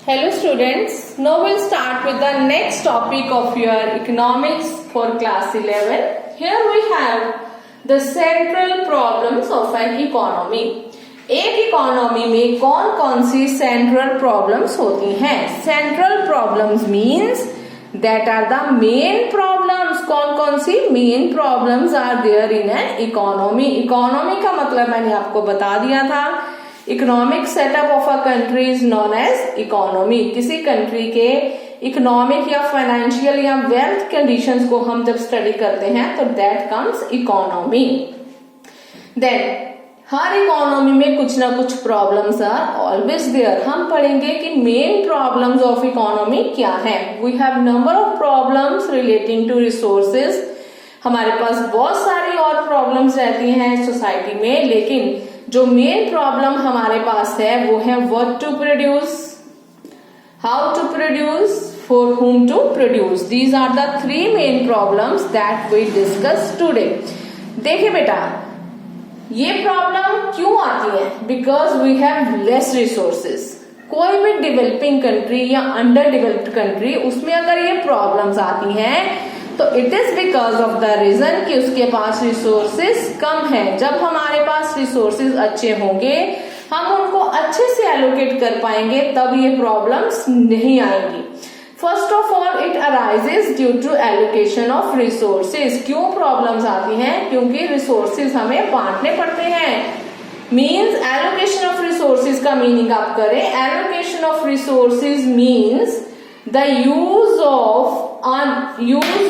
Hello students, now we'll start with the next topic of your economics for class 11. Here we have the central problems of an economy. एक economy में कौन कौन सी central problems होती हैं? Central problems means that are the main problems. कौन कौन सी main problems are there in an economy? Economy का मतलब मैंने आपको बता दिया था. Economic setup of a country is known as economy. किसी कंट्री के इकोनॉमिक या फाइनेंशियल या वेल्थ कंडीशंस को हम जब स्टडी करते हैं तो दैट कम्स इकोनॉमी. देन हर इकोनॉमी में कुछ ना कुछ प्रॉब्लम्स आर ऑलवेज देयर. हम पढ़ेंगे कि मेन प्रॉब्लम्स ऑफ इकोनॉमी क्या है. We have number of problems relating to resources. हमारे पास बहुत सारी और प्रॉब्लम्स रहती हैं सोसाइटी में, लेकिन जो मेन प्रॉब्लम हमारे पास है वो है what to produce, how to produce, for whom to produce. These are the three main problems that we discuss today. देखिए बेटा, ये प्रॉब्लम क्यों आती है? Because we have less resources. कोई भी डेवलपिंग कंट्री या अंडर डेवलप्ड कंट्री, उसमें अगर ये प्रॉब्लम्स आती हैं तो it is because of the reason कि उसके पास रिसोर्सेज कम है. जब हमारे पास रिसोर्सेज अच्छे होंगे, हम उनको अच्छे से एलोकेट कर पाएंगे, तब ये प्रॉब्लम्स नहीं आएंगी. First of all it arises due to allocation of resources. क्यों प्रॉब्लम्स आती हैं? क्योंकि रिसोर्सेज हमें बांटने पड़ते हैं. मीन्स एलोकेशन ऑफ रिसोर्सेज का मीनिंग आप करें. Allocation of resources means the use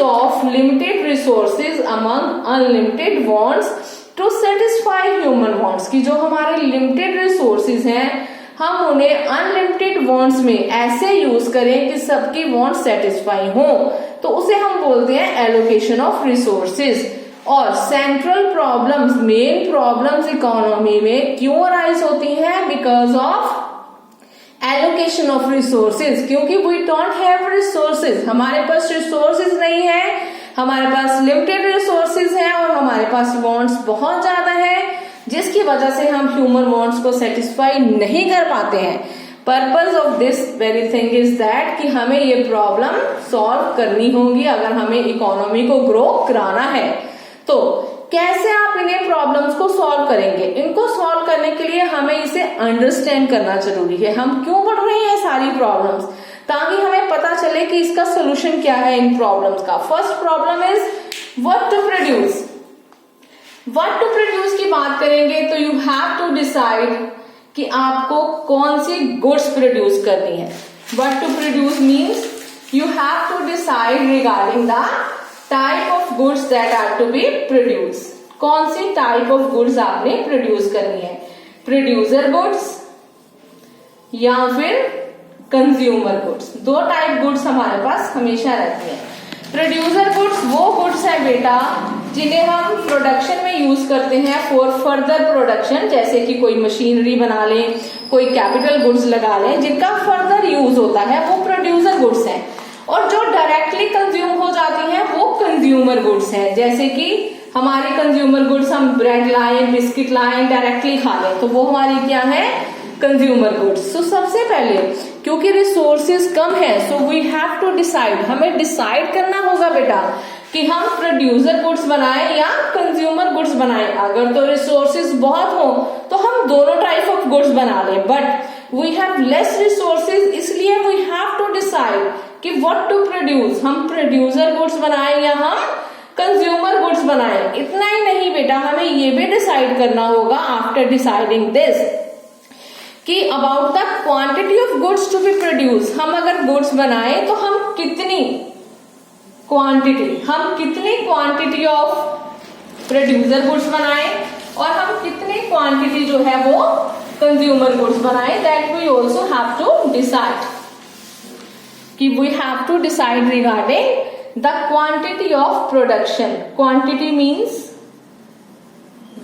of limited resources among unlimited wants to satisfy human wants. कि जो हमारे limited resources हैं, हम उन्हें unlimited wants में ऐसे use करें कि सबकी wants satisfy हो, तो उसे हम बोलते हैं allocation of resources. और central problems, main problems economy में क्यों arise होती हैं? Because of allocation of resources. क्योंकि वी डोंट हैव रिसोर्सेज, हमारे पास रिसोर्सेज नहीं है, हमारे पास लिमिटेड रिसोर्सेज हैं और हमारे पास वांट्स बहुत ज्यादा है, जिसकी वजह से हम ह्यूमन वांट्स को सेटिस्फाई नहीं कर पाते हैं. Purpose of this very thing is that कि हमें ये प्रॉब्लम सॉल्व करनी होगी अगर हमें इकोनॉमी को ग्रो कराना है. तो कैसे आप इन्हें प्रॉब्लम्स को सॉल्व करेंगे? इनको सॉल्व करने के लिए हमें इसे अंडरस्टैंड करना जरूरी है. हम क्यों पढ़ रहे हैं सारी प्रॉब्लम्स, ताकि हमें पता चले कि इसका सोल्यूशन क्या है इन प्रॉब्लम्स का. First problem is what to produce. What to produce की बात करेंगे तो यू हैव टू डिसाइड कि आपको कौन सी गुड्स प्रोड्यूस करनी है. What to produce means you have to decide regarding the type of goods that are to be produce. कौन सी टाइप ऑफ गुड्स आपने प्रोड्यूस करनी है? प्रोड्यूसर गुड्स या फिर कंज्यूमर गुड्स. दो टाइप गुड्स हमारे पास हमेशा रहती हैं. प्रोड्यूसर गुड्स वो गुड्स है बेटा जिन्हें हम प्रोडक्शन में यूज करते हैं फॉर फर्दर प्रोडक्शन. जैसे कि कोई मशीनरी बना लें, कोई कैपिटल गुड्स लगा लें, जिनका फर्दर यूज होता है, वो प्रोड्यूसर गुड्स हैं. और जो डायरेक्टली कंज्यूम हो जाती हैं वो कंज्यूमर गुड्स हैं. जैसे कि हमारी कंज्यूमर गुड्स, हम ब्रेड लाएं, बिस्किट लाएं, डायरेक्टली खा लें, तो वो हमारी क्या है? Consumer goods. तो सबसे पहले क्योंकि रिसोर्सेज कम है, so we have to decide, हमें डिसाइड करना होगा बेटा कि हम प्रोड्यूसर गुड्स बनाएं या कंज्यूमर गुड्स बनाएं. अगर तो रिसोर्सेज बहुत हो तो हम दोनों टाइप ऑफ गुड्स बना लें, but we have less resources, इसलिए वी हैव टू डिसाइड कि व्हाट टू प्रोड्यूस. हम प्रोड्यूसर गुड्स बनाएं या हम कंज्यूमर गुड्स बनाएं. इतना ही नहीं बेटा, हमें ये भी डिसाइड करना होगा आफ्टर डिसाइडिंग दिस कि about the quantity of goods to be produce. हम अगर गुड्स बनाएं तो हम कितनी क्वांटिटी ऑफ प्रोड्यूसर गुड्स बनाएं और हम कितनी क्वांटिटी जो है वो कंज्यूमर गुड्स बनाएं. That we also have to decide कि we have to decide regarding the quantity of production. Quantity means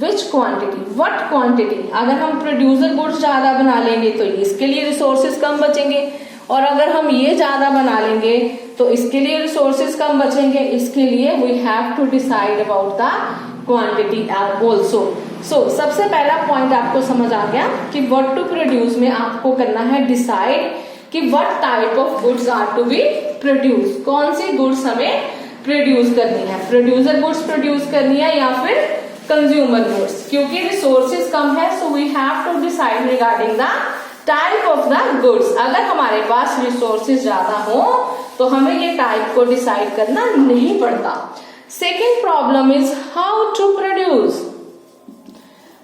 which quantity, what quantity. अगर हम प्रोड्यूसर गुड्स ज्यादा बना लेंगे तो इसके लिए रिसोर्सेज कम बचेंगे, और अगर हम ये ज्यादा बना लेंगे तो इसके लिए रिसोर्सेज कम बचेंगे. इसके लिए we have to decide about the quantity also. So सबसे पहला पॉइंट आपको समझ आ गया कि व्हाट टू प्रोड्यूस में आपको करना है डिसाइड कि what type of goods are to be produce, कौन सी गुड्स हमें प्रोड्यूस करनी है, प्रोड्यूसर गुड्स प्रोड्यूस करनी है या फिर कंज्यूमर गुड्स। क्योंकि रिसोर्सेज कम है so we have to decide regarding the type of the goods. अगर हमारे पास रिसोर्सेज ज्यादा हो तो हमें ये टाइप को डिसाइड करना नहीं पड़ता। Second problem is how to produce.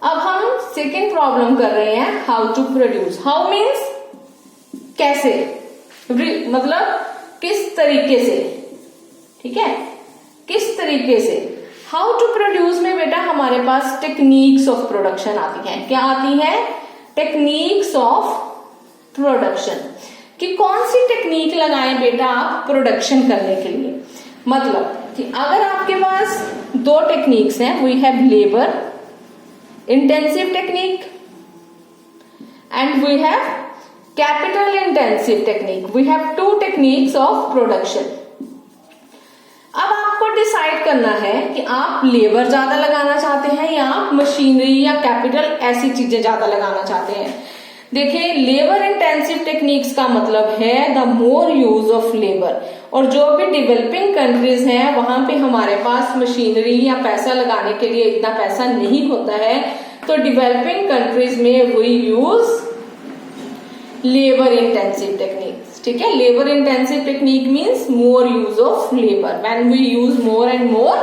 अब हम सेकेंड प्रॉब्लम कर रहे हैं how to produce. How means कैसे, मतलब किस तरीके से, ठीक है, किस तरीके से। हाउ टू प्रोड्यूस में बेटा हमारे पास टेक्निक्स ऑफ प्रोडक्शन आती हैं। क्या आती है? टेक्निक्स ऑफ प्रोडक्शन, कि कौन सी टेक्निक लगाएं बेटा आप प्रोडक्शन करने के लिए। मतलब कि अगर आपके पास दो टेक्निक्स हैं, we have labour intensive technique and we have capital intensive technique, we have two techniques of production. अब आपको डिसाइड करना है कि आप लेबर ज्यादा लगाना चाहते हैं या आप मशीनरी या कैपिटल ऐसी चीजें ज्यादा लगाना चाहते हैं। देखिए, लेबर इंटेंसिव टेक्निक्स का मतलब है the more use of labour, और जो भी डेवलपिंग कंट्रीज हैं वहां पे हमारे पास मशीनरी या पैसा लगाने के लिए इतना पैसा नहीं होता है, तो डेवलपिंग कंट्रीज में we use labour intensive techniques. ठीक है, labour intensive technique means more use of labour, when we use more and more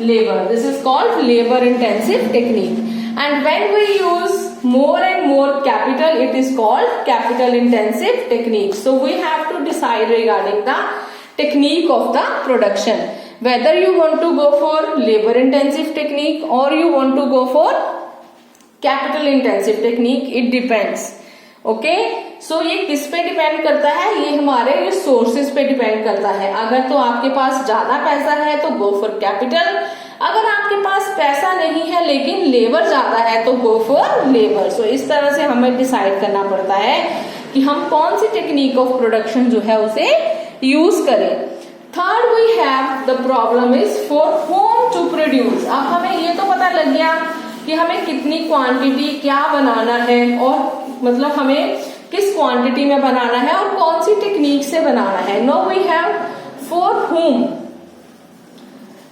labour, this is called labour intensive technique. And when we use more and more capital, it is called capital intensive technique. So we have to decide regarding the technique of the production, whether you want to go for labor intensive technique or you want to go for capital intensive technique, it depends. Okay, so ये किस पे depend करता है? ये हमारे resources पे depend करता है। अगर तो आपके पास ज्यादा पैसा है तो गो फॉर कैपिटल, अगर आपके पास पैसा नहीं है लेकिन लेबर ज्यादा है तो गो फॉर लेबर। सो इस तरह से हमें डिसाइड करना पड़ता है कि हम कौन सी टेक्निक ऑफ प्रोडक्शन जो है उसे यूज करें। Third we have the problem is for whom to produce. अब हमें ये तो पता लग गया कि हमें कितनी क्वांटिटी क्या बनाना है, और मतलब हमें किस क्वांटिटी में बनाना है और कौन सी टेक्निक से बनाना है। No we have for whom,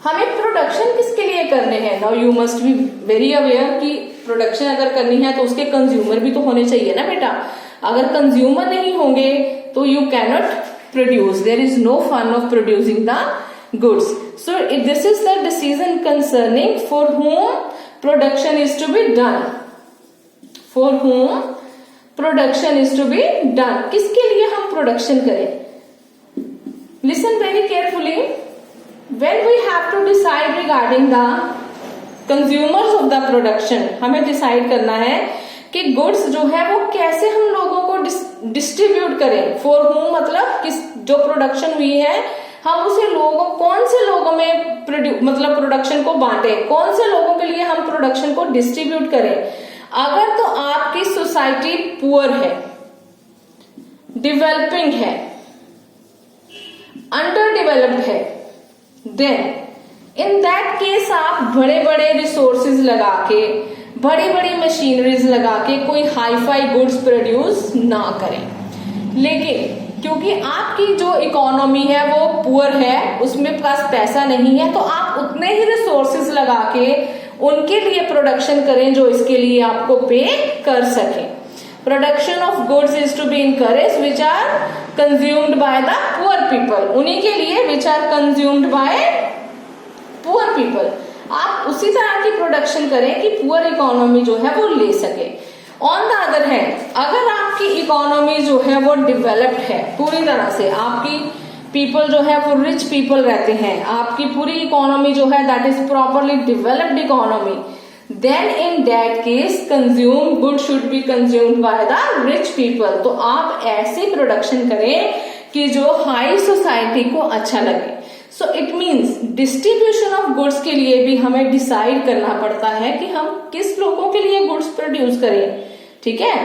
हमें प्रोडक्शन किसके लिए करने हैं। Now you must be very aware कि प्रोडक्शन अगर करनी है तो उसके कंज्यूमर भी तो होने चाहिए ना बेटा। अगर कंज्यूमर नहीं होंगे तो you cannot produce, there is no fun of producing the goods. So this is the decision concerning for home production is to be done, for home production is to be done. किसके लिए हम production करें? Listen very carefully. When we have to decide regarding the consumers of the production, हमें decide करना है कि goods जो है वो कैसे हम लोगों को डिस्ट्रीब्यूट करें। फॉर होम मतलब किस जो प्रोडक्शन हुई है हम उसे लोगों, कौन से लोगों में मतलब प्रोडक्शन को बांटे, कौन से लोगों के लिए हम प्रोडक्शन को डिस्ट्रीब्यूट करें। अगर तो आपकी सोसाइटी पुअर है, डेवलपिंग है, अंडर डेवलप्ड है, देन इन दैट केस आप बड़े बड़े रिसोर्सेज लगा के, बड़ी बड़ी मशीनरीज लगा के कोई हाई फाई गुड्स प्रोड्यूस ना करें। लेकिन क्योंकि आपकी जो इकोनॉमी है वो पुअर है, उसमें पास पैसा नहीं है, तो आप उतने ही रिसोर्सेज लगा के उनके लिए प्रोडक्शन करें जो इसके लिए आपको पे कर सके। Production of goods is to be encourage which are consumed by the poor people, उन्हीं के लिए which are consumed by poor people. आप उसी तरह की प्रोडक्शन करें कि पुअर इकोनॉमी जो है वो ले सके। ऑन द अदर हैंड, अगर आपकी इकोनॉमी जो है वो डेवलप्ड है पूरी तरह से, आपकी पीपल जो है वो रिच पीपल रहते हैं, आपकी पूरी इकोनॉमी जो है that is properly developed economy, then in that case consume good should be consumed by the rich people। तो आप ऐसी प्रोडक्शन करें कि जो हाई सोसाइटी को अच्छा लगे। So it means distribution of goods के लिए भी हमें डिसाइड करना पड़ता है कि हम किस लोगों के लिए गुड्स प्रोड्यूस करें। ठीक है,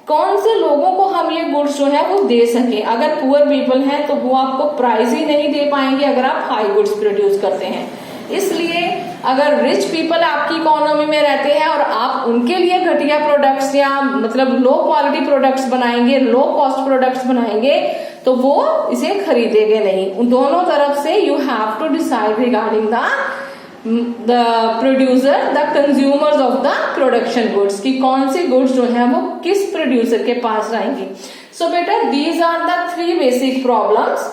कौन से लोगों को हम ये गुड्स जो है वो दे सके। अगर पुअर पीपल हैं तो वो आपको प्राइस ही नहीं दे पाएंगे अगर आप हाई गुड्स प्रोड्यूस करते हैं। इसलिए अगर रिच पीपल आपकी इकोनॉमी में रहते हैं और आप उनके लिए घटिया प्रोडक्ट्स या मतलब लो क्वालिटी प्रोडक्ट्स बनाएंगे, लो कॉस्ट प्रोडक्ट्स बनाएंगे, तो वो इसे खरीदेंगे नहीं। उन दोनों तरफ से you have to decide regarding the producer, the consumers of the production goods, कि कौन से गुड्स जो है वो किस प्रोड्यूसर के पास जाएंगे। सो बेटा these are the 3 basic problems,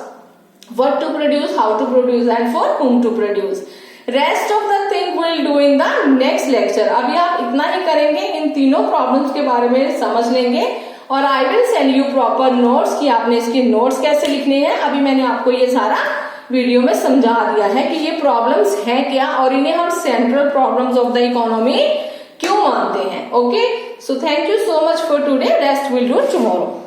what to produce, how to produce and for whom to produce. Rest of the thing we'll do in the next lecture. अभी आप इतना ही करेंगे, इन तीनों प्रॉब्लम्स के बारे में समझ लेंगे और I will send you proper notes कि आपने इसके नोट्स कैसे लिखने हैं। अभी मैंने आपको ये सारा वीडियो में समझा दिया है कि ये प्रॉब्लम्स हैं क्या और इन्हें हम central problems of the economy क्यों मानते हैं। Okay, so thank you so much for today, rest will do tomorrow.